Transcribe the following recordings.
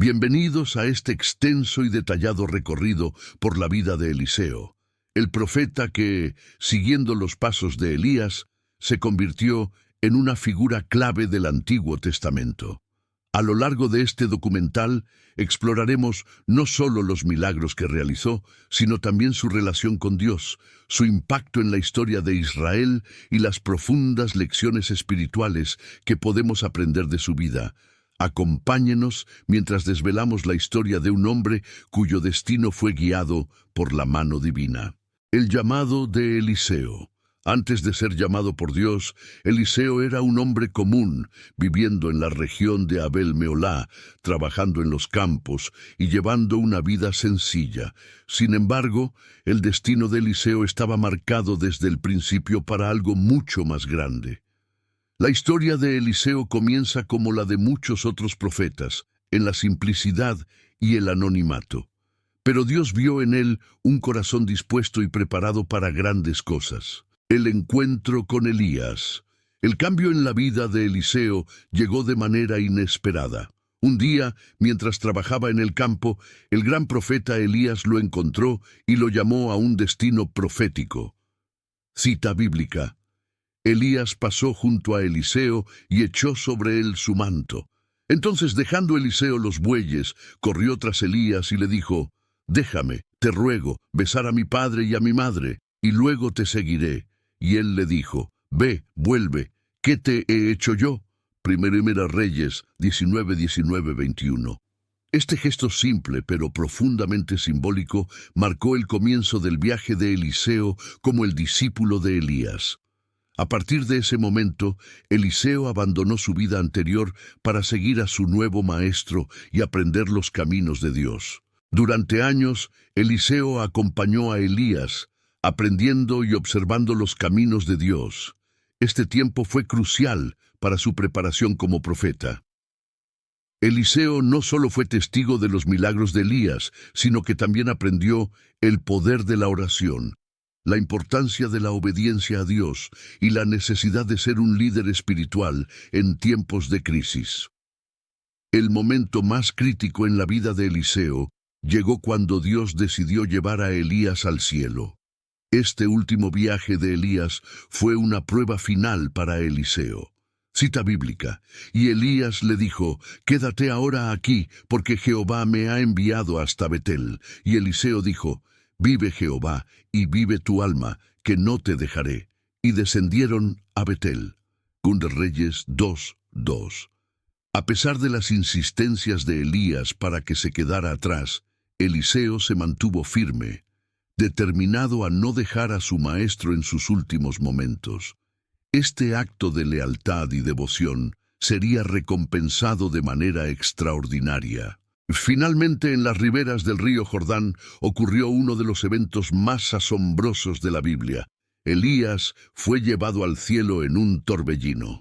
Bienvenidos a este extenso y detallado recorrido por la vida de Eliseo, el profeta que, siguiendo los pasos de Elías, se convirtió en una figura clave del Antiguo Testamento. A lo largo de este documental exploraremos no solo los milagros que realizó, sino también su relación con Dios, su impacto en la historia de Israel y las profundas lecciones espirituales que podemos aprender de su vida. Acompáñenos mientras desvelamos la historia de un hombre cuyo destino fue guiado por la mano divina. El llamado de Eliseo. Antes de ser llamado por Dios, Eliseo era un hombre común, viviendo en la región de Abel-Meolá, trabajando en los campos y llevando una vida sencilla. Sin embargo, el destino de Eliseo estaba marcado desde el principio para algo mucho más grande. La historia de Eliseo comienza como la de muchos otros profetas, en la simplicidad y el anonimato. Pero Dios vio en él un corazón dispuesto y preparado para grandes cosas. El encuentro con Elías. El cambio en la vida de Eliseo llegó de manera inesperada. Un día, mientras trabajaba en el campo, el gran profeta Elías lo encontró y lo llamó a un destino profético. Cita bíblica. Elías pasó junto a Eliseo y echó sobre él su manto. Entonces, dejando Eliseo los bueyes, corrió tras Elías y le dijo: «Déjame, te ruego, besar a mi padre y a mi madre, y luego te seguiré». Y él le dijo: «Ve, vuelve, ¿qué te he hecho yo?». Primera Reyes 19:21. Este gesto simple pero profundamente simbólico marcó el comienzo del viaje de Eliseo como el discípulo de Elías. A partir de ese momento, Eliseo abandonó su vida anterior para seguir a su nuevo maestro y aprender los caminos de Dios. Durante años, Eliseo acompañó a Elías, aprendiendo y observando los caminos de Dios. Este tiempo fue crucial para su preparación como profeta. Eliseo no solo fue testigo de los milagros de Elías, sino que también aprendió el poder de la oración, la importancia de la obediencia a Dios y la necesidad de ser un líder espiritual en tiempos de crisis. El momento más crítico en la vida de Eliseo llegó cuando Dios decidió llevar a Elías al cielo. Este último viaje de Elías fue una prueba final para Eliseo. Cita bíblica. Y Elías le dijo: «Quédate ahora aquí, porque Jehová me ha enviado hasta Betel». Y Eliseo dijo: «Vive Jehová, y vive tu alma, que no te dejaré». Y descendieron a Betel. Segunda Reyes 2:2. A pesar de las insistencias de Elías para que se quedara atrás, Eliseo se mantuvo firme, determinado a no dejar a su maestro en sus últimos momentos. Este acto de lealtad y devoción sería recompensado de manera extraordinaria. Finalmente, en las riberas del río Jordán ocurrió uno de los eventos más asombrosos de la Biblia. Elías fue llevado al cielo en un torbellino.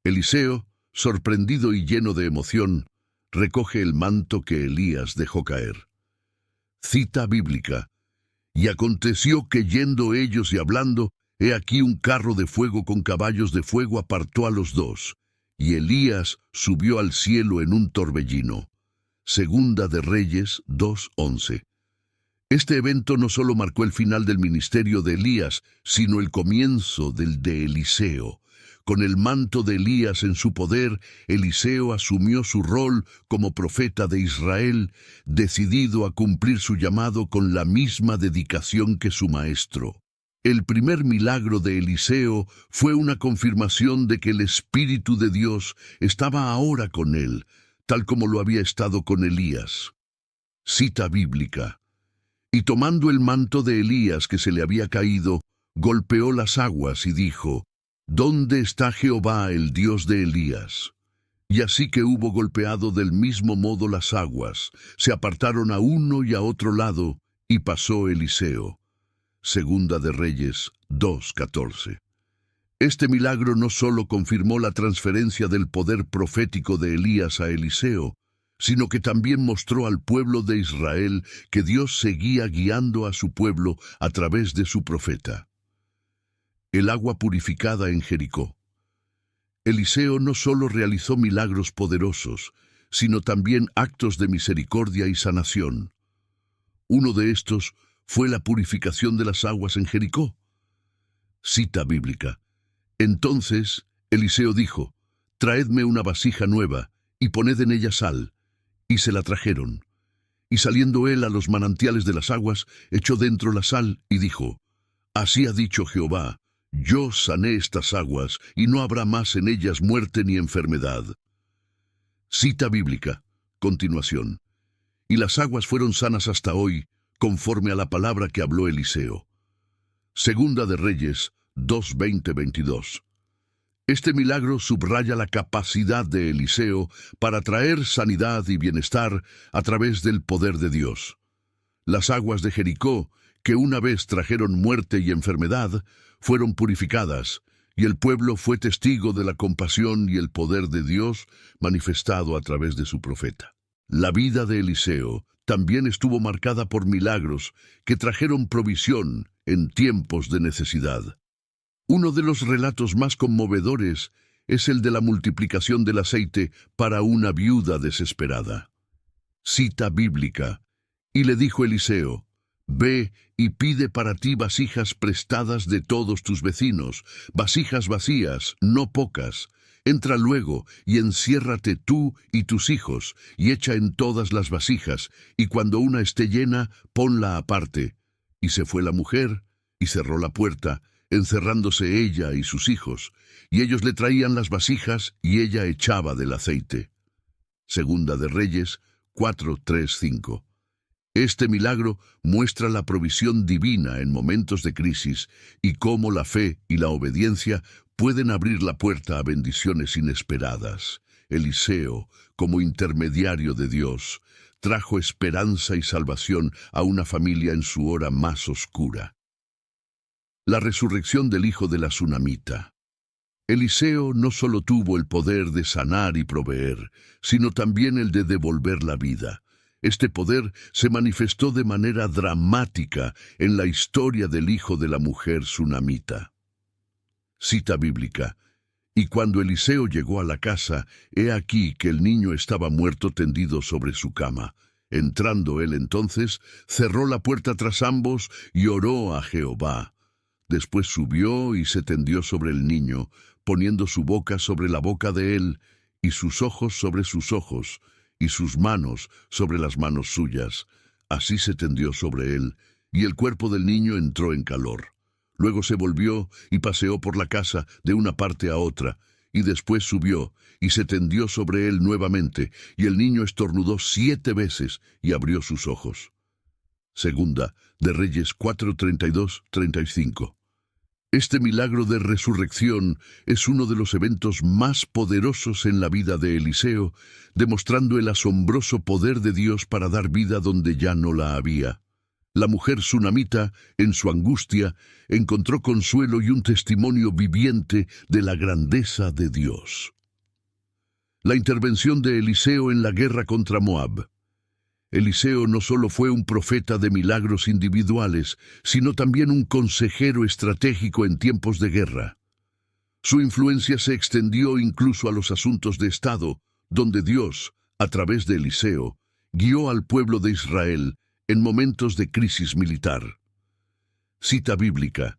Eliseo, sorprendido y lleno de emoción, recoge el manto que Elías dejó caer. Cita bíblica. Y aconteció que yendo ellos y hablando, he aquí un carro de fuego con caballos de fuego apartó a los dos, y Elías subió al cielo en un torbellino. Segunda de Reyes 2:11. Este evento no solo marcó el final del ministerio de Elías, sino el comienzo del de Eliseo. Con el manto de Elías en su poder, Eliseo asumió su rol como profeta de Israel, decidido a cumplir su llamado con la misma dedicación que su maestro. El primer milagro de Eliseo fue una confirmación de que el Espíritu de Dios estaba ahora con él, tal como lo había estado con Elías. Cita bíblica. Y tomando el manto de Elías que se le había caído, golpeó las aguas y dijo: «¿Dónde está Jehová, el Dios de Elías?». Y así que hubo golpeado del mismo modo las aguas, se apartaron a uno y a otro lado, y pasó Eliseo. Segunda de Reyes 2:14. Este milagro no solo confirmó la transferencia del poder profético de Elías a Eliseo, sino que también mostró al pueblo de Israel que Dios seguía guiando a su pueblo a través de su profeta. El agua purificada en Jericó. Eliseo no solo realizó milagros poderosos, sino también actos de misericordia y sanación. Uno de estos fue la purificación de las aguas en Jericó. Cita bíblica. Entonces Eliseo dijo: «Traedme una vasija nueva, y poned en ella sal». Y se la trajeron. Y saliendo él a los manantiales de las aguas, echó dentro la sal, y dijo: «Así ha dicho Jehová, yo sané estas aguas, y no habrá más en ellas muerte ni enfermedad». Cita bíblica. Continuación. Y las aguas fueron sanas hasta hoy, conforme a la palabra que habló Eliseo. Segunda de Reyes 2:20-22. Este milagro subraya la capacidad de Eliseo para traer sanidad y bienestar a través del poder de Dios. Las aguas de Jericó, que una vez trajeron muerte y enfermedad, fueron purificadas, y el pueblo fue testigo de la compasión y el poder de Dios manifestado a través de su profeta. La vida de Eliseo también estuvo marcada por milagros que trajeron provisión en tiempos de necesidad. Uno de los relatos más conmovedores es el de la multiplicación del aceite para una viuda desesperada. Cita bíblica. Y le dijo Eliseo: «Ve y pide para ti vasijas prestadas de todos tus vecinos, vasijas vacías, no pocas. Entra luego y enciérrate tú y tus hijos, y echa en todas las vasijas, y cuando una esté llena, ponla aparte». Y se fue la mujer, y cerró la puerta, encerrándose ella y sus hijos, y ellos le traían las vasijas, y ella echaba del aceite. Segunda de Reyes 4:3-5. Este milagro muestra la provisión divina en momentos de crisis y cómo la fe y la obediencia pueden abrir la puerta a bendiciones inesperadas. Eliseo, como intermediario de Dios, trajo esperanza y salvación a una familia en su hora más oscura. La resurrección del hijo de la Sunamita. Eliseo no solo tuvo el poder de sanar y proveer, sino también el de devolver la vida. Este poder se manifestó de manera dramática en la historia del hijo de la mujer sunamita. Cita bíblica. Y cuando Eliseo llegó a la casa, he aquí que el niño estaba muerto tendido sobre su cama. Entrando él entonces, cerró la puerta tras ambos y oró a Jehová. Después subió y se tendió sobre el niño, poniendo su boca sobre la boca de él, y sus ojos sobre sus ojos, y sus manos sobre las manos suyas. Así se tendió sobre él, y el cuerpo del niño entró en calor. Luego se volvió y paseó por la casa de una parte a otra, y después subió y se tendió sobre él nuevamente, y el niño estornudó 7 veces y abrió sus ojos. Segunda de Reyes 4:32-35. Este milagro de resurrección es uno de los eventos más poderosos en la vida de Eliseo, demostrando el asombroso poder de Dios para dar vida donde ya no la había. La mujer sunamita, en su angustia, encontró consuelo y un testimonio viviente de la grandeza de Dios. La intervención de Eliseo en la guerra contra Moab. Eliseo no solo fue un profeta de milagros individuales, sino también un consejero estratégico en tiempos de guerra. Su influencia se extendió incluso a los asuntos de Estado, donde Dios, a través de Eliseo, guió al pueblo de Israel en momentos de crisis militar. Cita bíblica.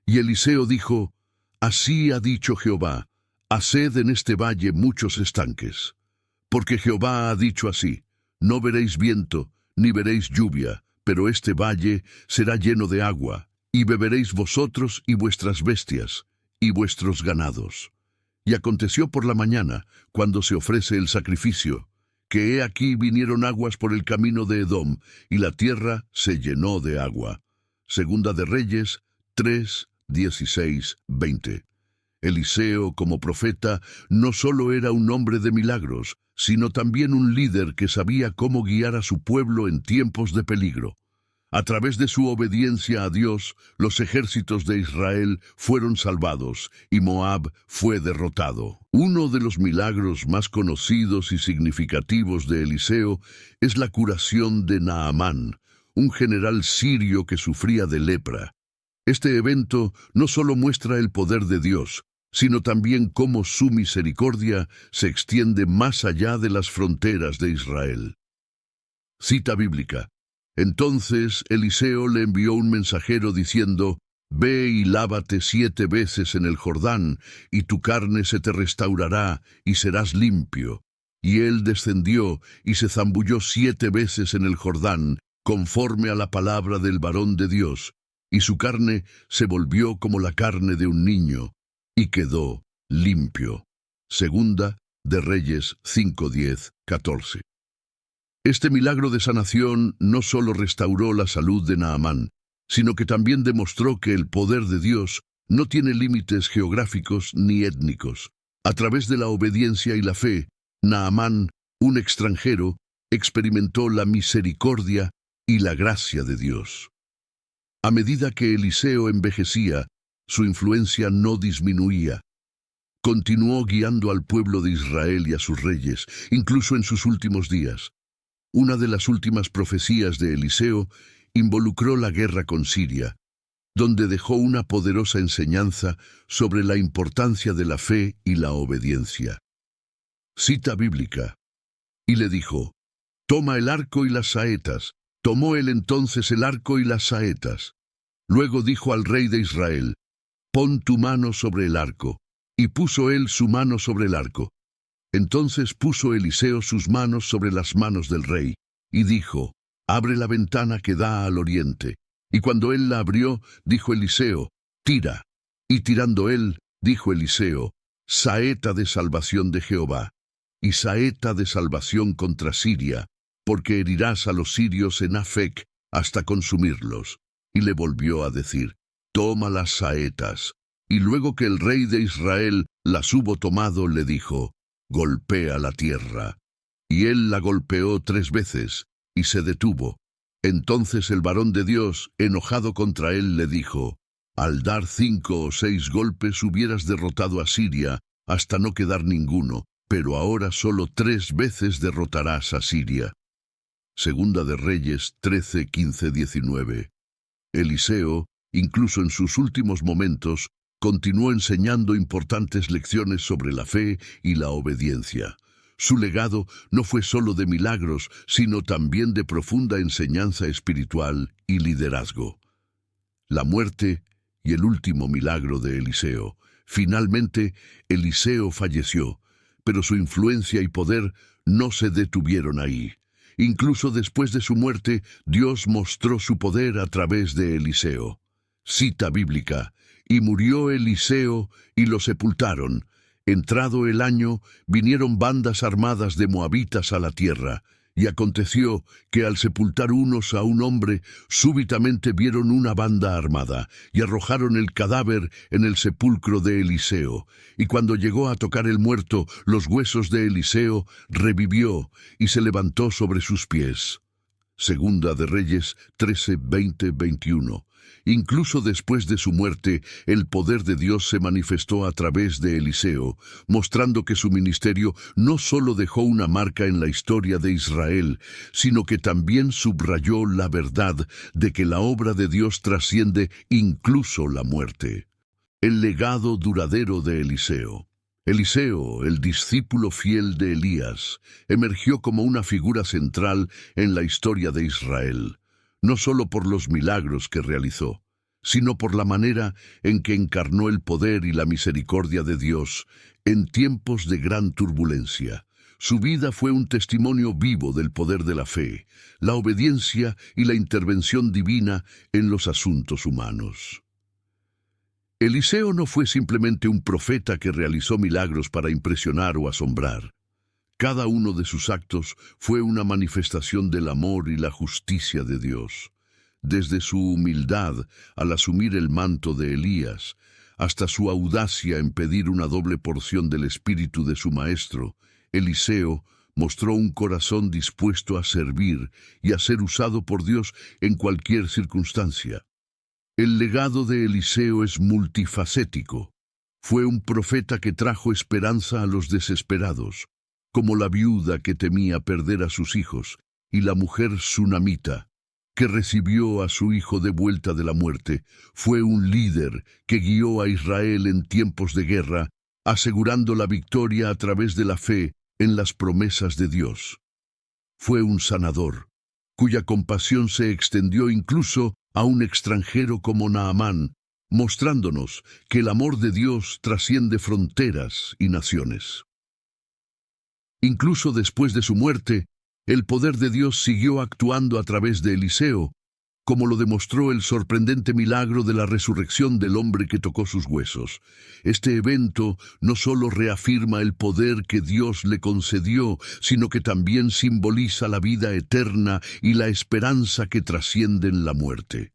Y Eliseo dijo: «Así ha dicho Jehová, haced en este valle muchos estanques. Porque Jehová ha dicho así: no veréis viento, ni veréis lluvia, pero este valle será lleno de agua, y beberéis vosotros y vuestras bestias, y vuestros ganados». Y aconteció por la mañana, cuando se ofrece el sacrificio, que he aquí vinieron aguas por el camino de Edom, y la tierra se llenó de agua. Segunda de Reyes 3:16-20. Eliseo, como profeta, no solo era un hombre de milagros, sino también un líder que sabía cómo guiar a su pueblo en tiempos de peligro. A través de su obediencia a Dios, los ejércitos de Israel fueron salvados y Moab fue derrotado. Uno de los milagros más conocidos y significativos de Eliseo es la curación de Naamán, un general sirio que sufría de lepra. Este evento no solo muestra el poder de Dios, sino también cómo su misericordia se extiende más allá de las fronteras de Israel. Cita bíblica. Entonces Eliseo le envió un mensajero diciendo: «Ve y lávate 7 veces en el Jordán, y tu carne se te restaurará, y serás limpio». Y él descendió y se zambulló 7 veces en el Jordán, conforme a la palabra del varón de Dios, y su carne se volvió como la carne de un niño, y quedó limpio. Segunda de Reyes 5:10-14. Este milagro de sanación no solo restauró la salud de Naamán, sino que también demostró que el poder de Dios no tiene límites geográficos ni étnicos. A través de la obediencia y la fe, Naamán, un extranjero, experimentó la misericordia y la gracia de Dios. A medida que Eliseo envejecía, su influencia no disminuía. Continuó guiando al pueblo de Israel y a sus reyes, incluso en sus últimos días. Una de las últimas profecías de Eliseo involucró la guerra con Siria, donde dejó una poderosa enseñanza sobre la importancia de la fe y la obediencia. Cita bíblica. Y le dijo: «Toma el arco y las saetas». Tomó él entonces el arco y las saetas. Luego dijo al rey de Israel: «Pon tu mano sobre el arco». Y puso él su mano sobre el arco. Entonces puso Eliseo sus manos sobre las manos del rey, y dijo: «Abre la ventana que da al oriente». Y cuando él la abrió, dijo Eliseo: «Tira». Y tirando él, dijo Eliseo: «Saeta de salvación de Jehová, y saeta de salvación contra Siria, porque herirás a los sirios en Afec hasta consumirlos». Y le volvió a decir: «Toma las saetas». Y luego que el rey de Israel las hubo tomado, le dijo: «Golpea la tierra». Y él la golpeó 3 veces, y se detuvo. Entonces el varón de Dios, enojado contra él, le dijo: «Al dar 5 o 6 golpes hubieras derrotado a Siria, hasta no quedar ninguno, pero ahora solo 3 veces derrotarás a Siria». Segunda de Reyes 13, 15, 19. Eliseo, incluso en sus últimos momentos, continuó enseñando importantes lecciones sobre la fe y la obediencia. Su legado no fue solo de milagros, sino también de profunda enseñanza espiritual y liderazgo. La muerte y el último milagro de Eliseo. Finalmente, Eliseo falleció, pero su influencia y poder no se detuvieron ahí. Incluso después de su muerte, Dios mostró su poder a través de Eliseo. Cita bíblica. Y murió Eliseo, y lo sepultaron. Entrado el año, vinieron bandas armadas de moabitas a la tierra. Y aconteció que al sepultar unos a un hombre, súbitamente vieron una banda armada, y arrojaron el cadáver en el sepulcro de Eliseo. Y cuando llegó a tocar el muerto, los huesos de Eliseo, revivió, y se levantó sobre sus pies. Segunda de Reyes 13, 20, 21. Incluso después de su muerte, el poder de Dios se manifestó a través de Eliseo, mostrando que su ministerio no solo dejó una marca en la historia de Israel, sino que también subrayó la verdad de que la obra de Dios trasciende incluso la muerte. El legado duradero de Eliseo. Eliseo, el discípulo fiel de Elías, emergió como una figura central en la historia de Israel, no solo por los milagros que realizó, sino por la manera en que encarnó el poder y la misericordia de Dios en tiempos de gran turbulencia. Su vida fue un testimonio vivo del poder de la fe, la obediencia y la intervención divina en los asuntos humanos. Eliseo no fue simplemente un profeta que realizó milagros para impresionar o asombrar. Cada uno de sus actos fue una manifestación del amor y la justicia de Dios. Desde su humildad al asumir el manto de Elías, hasta su audacia en pedir una doble porción del espíritu de su maestro, Eliseo mostró un corazón dispuesto a servir y a ser usado por Dios en cualquier circunstancia. El legado de Eliseo es multifacético. Fue un profeta que trajo esperanza a los desesperados, como la viuda que temía perder a sus hijos, y la mujer sunamita, que recibió a su hijo de vuelta de la muerte. Fue un líder que guió a Israel en tiempos de guerra, asegurando la victoria a través de la fe en las promesas de Dios. Fue un sanador, cuya compasión se extendió incluso a un extranjero como Naamán, mostrándonos que el amor de Dios trasciende fronteras y naciones. Incluso después de su muerte, el poder de Dios siguió actuando a través de Eliseo, como lo demostró el sorprendente milagro de la resurrección del hombre que tocó sus huesos. Este evento no solo reafirma el poder que Dios le concedió, sino que también simboliza la vida eterna y la esperanza que trascienden la muerte.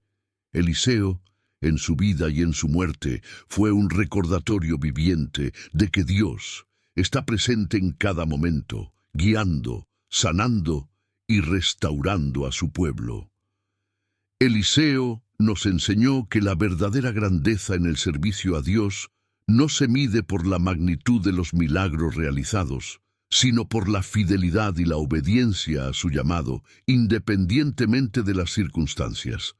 Eliseo, en su vida y en su muerte, fue un recordatorio viviente de que Dios está presente en cada momento, guiando, sanando y restaurando a su pueblo. Eliseo nos enseñó que la verdadera grandeza en el servicio a Dios no se mide por la magnitud de los milagros realizados, sino por la fidelidad y la obediencia a su llamado, independientemente de las circunstancias.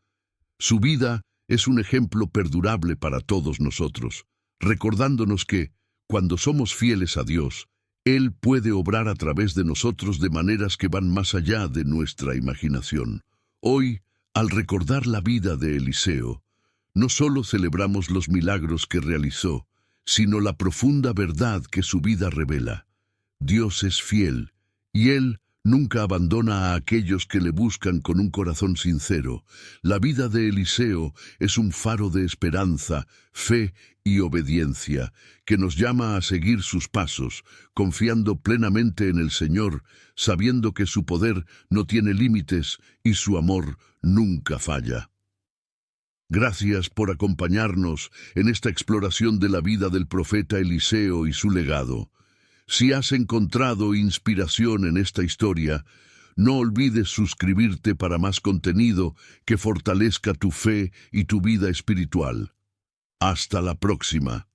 Su vida es un ejemplo perdurable para todos nosotros, recordándonos que, cuando somos fieles a Dios, Él puede obrar a través de nosotros de maneras que van más allá de nuestra imaginación. Hoy, al recordar la vida de Eliseo, no solo celebramos los milagros que realizó, sino la profunda verdad que su vida revela. Dios es fiel, y Él nunca abandona a aquellos que le buscan con un corazón sincero. La vida de Eliseo es un faro de esperanza, fe y obediencia, que nos llama a seguir sus pasos, confiando plenamente en el Señor, sabiendo que su poder no tiene límites y su amor nunca falla. Gracias por acompañarnos en esta exploración de la vida del profeta Eliseo y su legado. Si has encontrado inspiración en esta historia, no olvides suscribirte para más contenido que fortalezca tu fe y tu vida espiritual. Hasta la próxima.